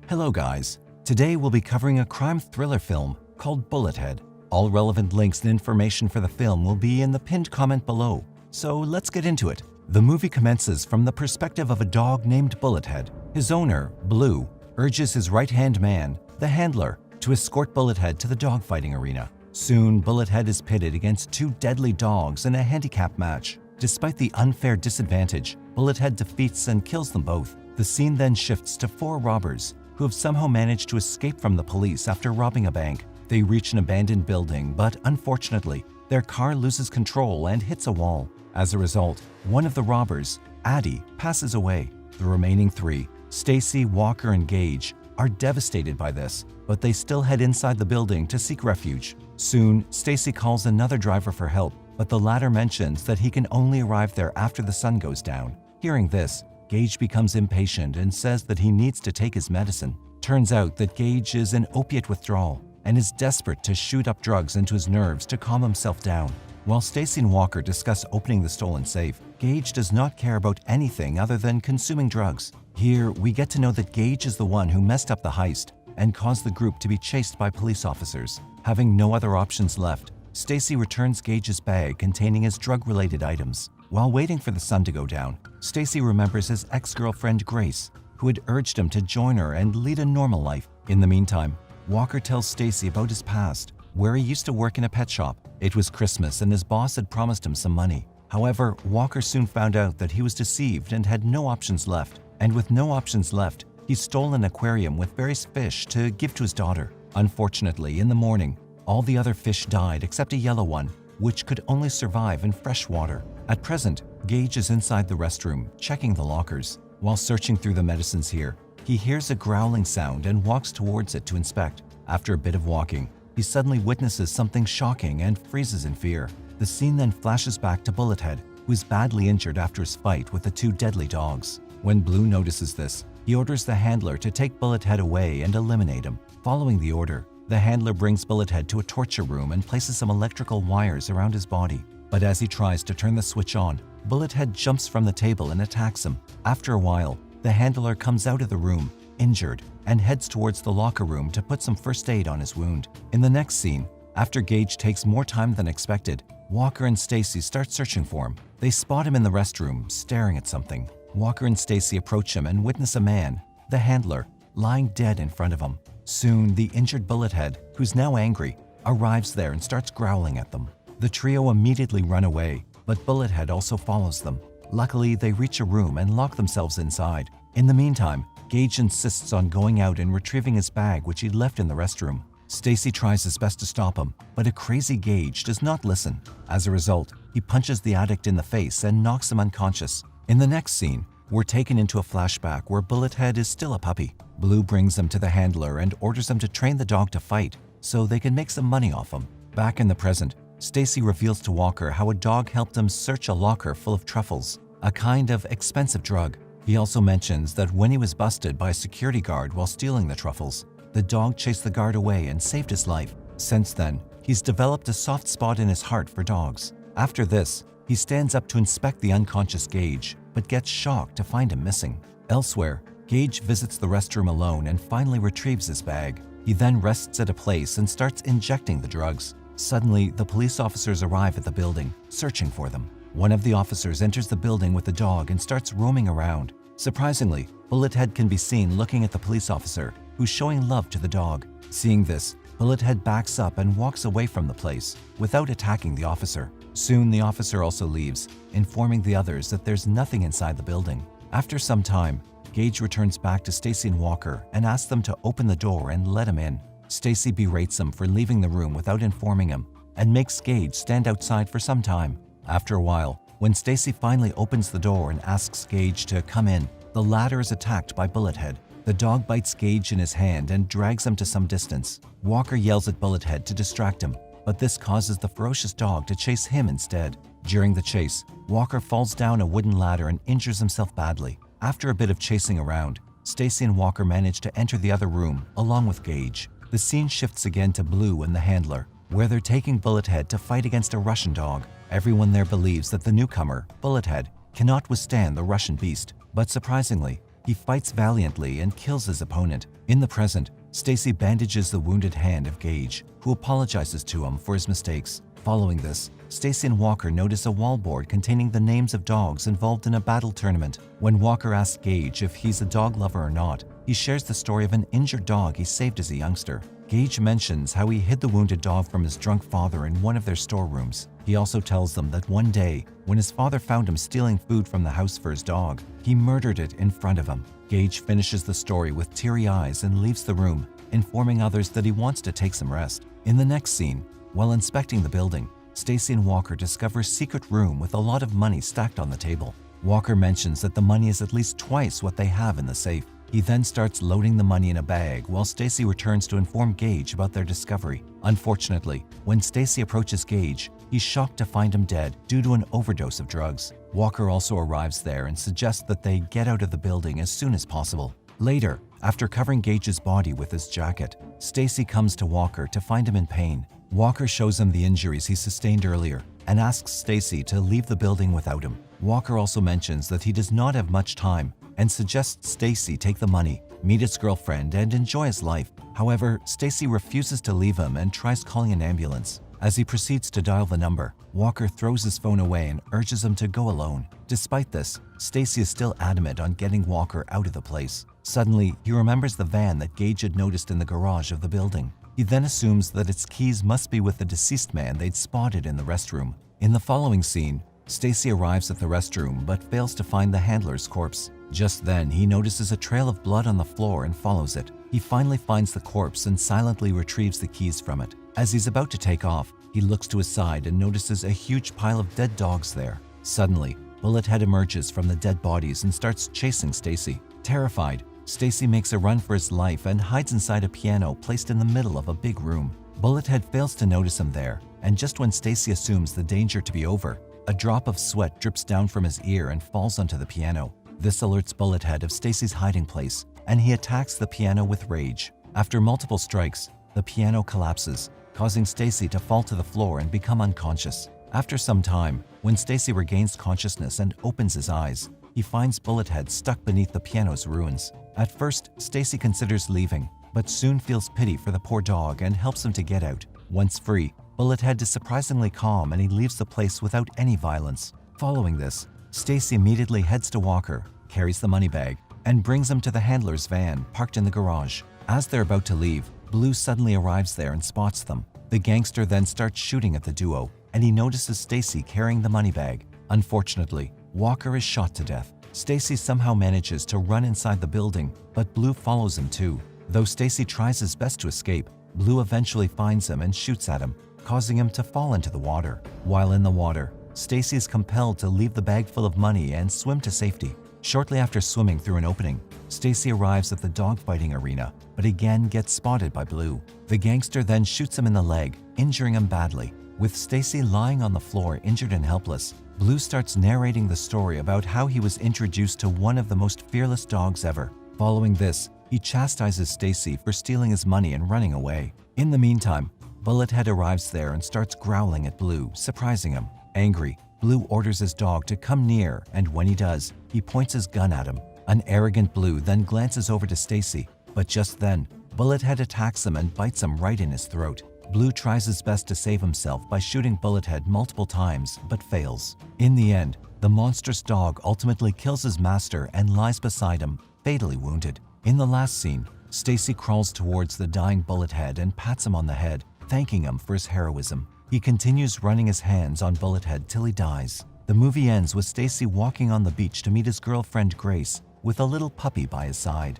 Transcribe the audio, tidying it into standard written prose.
Hello guys, today we'll be covering a crime thriller film called Bullethead. All relevant links and information for the film will be in the pinned comment below, so let's get into it. The movie commences from the perspective of a dog named Bullethead. His owner, Blue, urges his right-hand man, the handler, to escort Bullethead to the dogfighting arena. Soon, Bullethead is pitted against two deadly dogs in a handicap match. Despite the unfair disadvantage, Bullethead defeats and kills them both. The scene then shifts to four robbers who have somehow managed to escape from the police after robbing a bank. They reach an abandoned building, but unfortunately, their car loses control and hits a wall. As a result, one of the robbers, Addie, passes away. The remaining three, Stacy, Walker, and Gage, are devastated by this, but they still head inside the building to seek refuge. Soon, Stacy calls another driver for help, but the latter mentions that he can only arrive there after the sun goes down. Hearing this, Gage becomes impatient and says that he needs to take his medicine. Turns out that Gage is in opiate withdrawal and is desperate to shoot up drugs into his nerves to calm himself down. While Stacy and Walker discuss opening the stolen safe, Gage does not care about anything other than consuming drugs. Here, we get to know that Gage is the one who messed up the heist and caused the group to be chased by police officers. Having no other options left, Stacy returns Gage's bag containing his drug-related items. While waiting for the sun to go down, Stacy remembers his ex-girlfriend Grace, who had urged him to join her and lead a normal life. In the meantime, Walker tells Stacy about his past, where he used to work in a pet shop. It was Christmas and his boss had promised him some money. However, Walker soon found out that he was deceived and had no options left. And with no options left, he stole an aquarium with various fish to give to his daughter. Unfortunately, in the morning, all the other fish died except a yellow one, which could only survive in fresh water. At present, Gage is inside the restroom, checking the lockers. While searching through the medicines here, he hears a growling sound and walks towards it to inspect. After a bit of walking, he suddenly witnesses something shocking and freezes in fear. The scene then flashes back to Bullethead, who is badly injured after his fight with the two deadly dogs. When Blue notices this, he orders the handler to take Bullethead away and eliminate him. Following the order, the handler brings Bullethead to a torture room and places some electrical wires around his body. But as he tries to turn the switch on, Bullethead jumps from the table and attacks him. After a while, the handler comes out of the room, injured, and heads towards the locker room to put some first aid on his wound. In the next scene, after Gage takes more time than expected, Walker and Stacy start searching for him. They spot him in the restroom, staring at something. Walker and Stacy approach him and witness a man, the handler, lying dead in front of him. Soon, the injured Bullethead, who's now angry, arrives there and starts growling at them. The trio immediately run away, but Bullethead also follows them. Luckily, they reach a room and lock themselves inside. In the meantime, Gage insists on going out and retrieving his bag which he'd left in the restroom. Stacy tries his best to stop him, but a crazy Gage does not listen. As a result, he punches the addict in the face and knocks him unconscious. In the next scene, we're taken into a flashback where Bullethead is still a puppy. Blue brings him to the handler and orders him to train the dog to fight so they can make some money off him. Back in the present, Stacy reveals to Walker how a dog helped him search a locker full of truffles, a kind of expensive drug. He also mentions that when he was busted by a security guard while stealing the truffles, the dog chased the guard away and saved his life. Since then, he's developed a soft spot in his heart for dogs. After this, he stands up to inspect the unconscious Gage, but gets shocked to find him missing. Elsewhere, Gage visits the restroom alone and finally retrieves his bag. He then rests at a place and starts injecting the drugs. Suddenly, the police officers arrive at the building, searching for them. One of the officers enters the building with the dog and starts roaming around. Surprisingly, Bullethead can be seen looking at the police officer, who's showing love to the dog. Seeing this, Bullethead backs up and walks away from the place without attacking the officer. Soon, the officer also leaves, informing the others that there's nothing inside the building. After some time, Gage returns back to Stacy and Walker and asks them to open the door and let him in. Stacy berates him for leaving the room without informing him and makes Gage stand outside for some time. After a while, when Stacy finally opens the door and asks Gage to come in, the latter is attacked by Bullethead. The dog bites Gage in his hand and drags him to some distance. Walker yells at Bullethead to distract him, but this causes the ferocious dog to chase him instead. During the chase, Walker falls down a wooden ladder and injures himself badly. After a bit of chasing around, Stacy and Walker manage to enter the other room along with Gage. The scene shifts again to Blue and the handler, where they're taking Bullethead to fight against a Russian dog. Everyone there believes that the newcomer, Bullethead, cannot withstand the Russian beast, but surprisingly, He fights valiantly and kills his opponent. In the present, Stacy bandages the wounded hand of Gage, who apologizes to him for his mistakes. Following this, Stacy and Walker notice a wallboard containing the names of dogs involved in a battle tournament. When Walker asks Gage if he's a dog lover or not, he shares the story of an injured dog he saved as a youngster. Gage mentions how he hid the wounded dog from his drunk father in one of their storerooms. He also tells them that one day, when his father found him stealing food from the house for his dog, he murdered it in front of him. Gage finishes the story with teary eyes and leaves the room, informing others that he wants to take some rest. In the next scene, while inspecting the building, Stacy and Walker discover a secret room with a lot of money stacked on the table. Walker mentions that the money is at least twice what they have in the safe. He then starts loading the money in a bag while Stacy returns to inform Gage about their discovery. Unfortunately, when Stacy approaches Gage, he's shocked to find him dead due to an overdose of drugs. Walker also arrives there and suggests that they get out of the building as soon as possible. Later, after covering Gage's body with his jacket, Stacy comes to Walker to find him in pain. Walker shows him the injuries he sustained earlier and asks Stacy to leave the building without him. Walker also mentions that he does not have much time and suggests Stacy take the money, meet his girlfriend, and enjoy his life. However, Stacy refuses to leave him and tries calling an ambulance. As he proceeds to dial the number, Walker throws his phone away and urges him to go alone. Despite this, Stacy is still adamant on getting Walker out of the place. Suddenly, he remembers the van that Gage had noticed in the garage of the building. He then assumes that its keys must be with the deceased man they'd spotted in the restroom. In the following scene, Stacy arrives at the restroom but fails to find the handler's corpse. Just then, he notices a trail of blood on the floor and follows it. He finally finds the corpse and silently retrieves the keys from it. As he's about to take off, he looks to his side and notices a huge pile of dead dogs there. Suddenly, Bullethead emerges from the dead bodies and starts chasing Stacy. Terrified, Stacy makes a run for his life and hides inside a piano placed in the middle of a big room. Bullethead fails to notice him there, and just when Stacy assumes the danger to be over, a drop of sweat drips down from his ear and falls onto the piano. This alerts Bullethead of Stacy's hiding place, and he attacks the piano with rage. After multiple strikes, the piano collapses, causing Stacy to fall to the floor and become unconscious. After some time, when Stacy regains consciousness and opens his eyes, he finds Bullethead stuck beneath the piano's ruins. At first, Stacy considers leaving, but soon feels pity for the poor dog and helps him to get out. Once free, Bullethead is surprisingly calm and he leaves the place without any violence. Following this, Stacy immediately heads to Walker, carries the money bag, and brings him to the handler's van parked in the garage. As they're about to leave, Blue suddenly arrives there and spots them. The gangster then starts shooting at the duo, and he notices Stacy carrying the money bag. Unfortunately, Walker is shot to death. Stacy somehow manages to run inside the building, but Blue follows him too. Though Stacy tries his best to escape, Blue eventually finds him and shoots at him, causing him to fall into the water. While in the water, Stacy is compelled to leave the bag full of money and swim to safety. Shortly after swimming through an opening, Stacy arrives at the dogfighting arena, but again gets spotted by Blue. The gangster then shoots him in the leg, injuring him badly. With Stacy lying on the floor injured and helpless, Blue starts narrating the story about how he was introduced to one of the most fearless dogs ever. Following this, he chastises Stacy for stealing his money and running away. In the meantime, Bullethead arrives there and starts growling at Blue, surprising him. Angry, Blue orders his dog to come near, and when he does, he points his gun at him. An arrogant Blue then glances over to Stacy, but just then, Bullethead attacks him and bites him right in his throat. Blue tries his best to save himself by shooting Bullethead multiple times, but fails. In the end, the monstrous dog ultimately kills his master and lies beside him, fatally wounded. In the last scene, Stacy crawls towards the dying Bullethead and pats him on the head, thanking him for his heroism. He continues running his hands on Bullethead till he dies. The movie ends with Stacy walking on the beach to meet his girlfriend Grace, with a little puppy by his side.